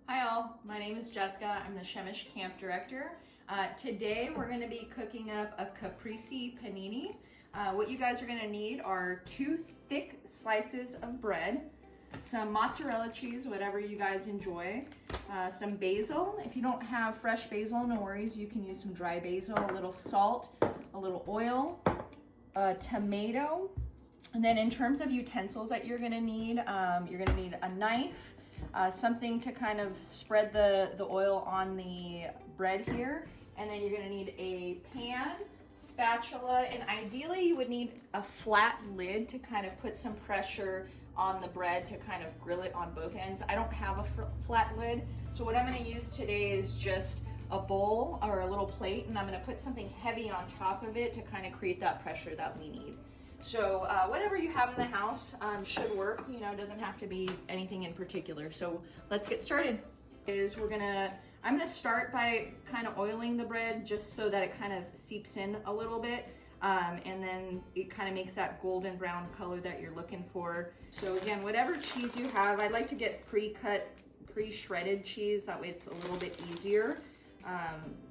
Hi all, my name is Jessica. I'm the Shemish Camp Director. Today we're going to be cooking up a caprese panini. What you guys are going to need are 2 thick slices of bread, some mozzarella cheese, whatever you guys enjoy, some basil. If you don't have fresh basil, no worries, you can use some dry basil, a little salt, a little oil, a tomato. And then in terms of utensils that you're going to need a knife, something to kind of spread the oil on the bread here. And then you're gonna need a pan, spatula, and ideally you would need a flat lid to kind of put some pressure on the bread to kind of grill it on both ends. I don't have a flat lid, so what I'm gonna use today is just a bowl or a little plate, and I'm gonna put something heavy on top of it to kind of create that pressure that we need. So whatever you have in the house should work, you know, it doesn't have to be anything in particular. So let's get started. I'm gonna start by kind of oiling the bread just so that it kind of seeps in a little bit. And then it kind of makes that golden brown color that you're looking for. So again, whatever cheese you have, I'd like to get pre-cut, pre-shredded cheese. That way it's a little bit easier.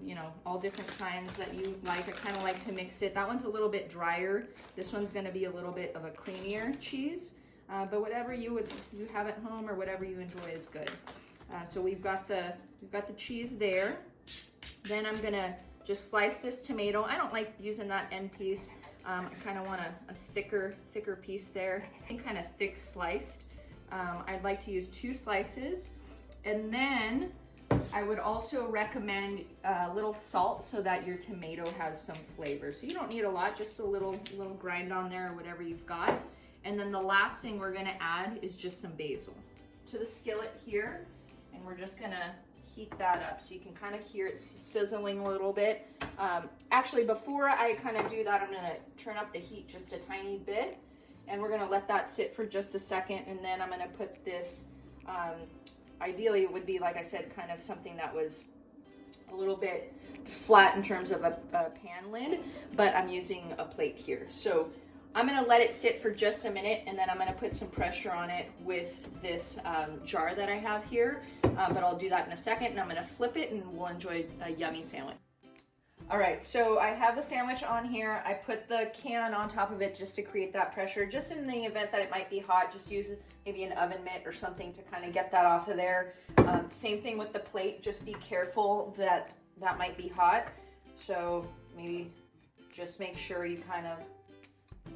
You know, all different kinds that you like. I kind of like to mix it. That one's a little bit drier. This one's going to be a little bit of a creamier cheese, but whatever you have at home or whatever you enjoy is good. So we've got the cheese there. Then I'm gonna just slice this tomato. I don't like using that end piece. I kind of want a thicker piece there, and kind of thick sliced. I'd like to use 2 slices, and then I would also recommend a little salt so that your tomato has some flavor. So you don't need a lot, just a little grind on there or whatever you've got. And then the last thing we're gonna add is just some basil to the skillet here. And we're just gonna heat that up so you can kind of hear it sizzling a little bit. Actually, before I kind of do that, I'm gonna turn up the heat just a tiny bit. And we're gonna let that sit for just a second. And then I'm gonna put this, ideally it would be, like I said, kind of something that was a little bit flat in terms of a pan lid, but I'm using a plate here. So I'm gonna let it sit for just a minute, and then I'm gonna put some pressure on it with this jar that I have here, but I'll do that in a second, and I'm gonna flip it and we'll enjoy a yummy sandwich. All right, so I have the sandwich on here. I put the can on top of it just to create that pressure. Just in the event that it might be hot, just use maybe an oven mitt or something to kind of get that off of there. Same thing with the plate. Just be careful that that might be hot. So maybe just make sure you kind of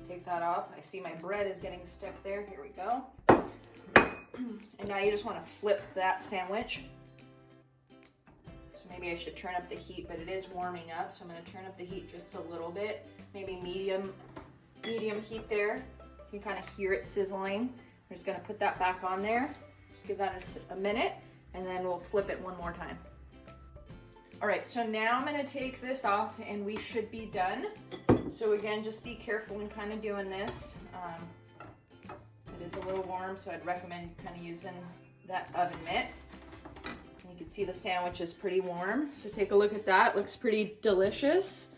take that off. I see my bread is getting stuck there. Here we go. And now you just want to flip that sandwich. Maybe I should turn up the heat, but it is warming up, so I'm going to turn up the heat just a little bit. Maybe medium heat there. You can kind of hear it sizzling. I'm just going to put that back on there. Just give that a minute, and then we'll flip it one more time. All right, so now I'm going to take this off, and we should be done. So again, just be careful in kind of doing this. It is a little warm, so I'd recommend kind of using that oven mitt. You can see the sandwich is pretty warm, so take a look at that. Looks pretty delicious.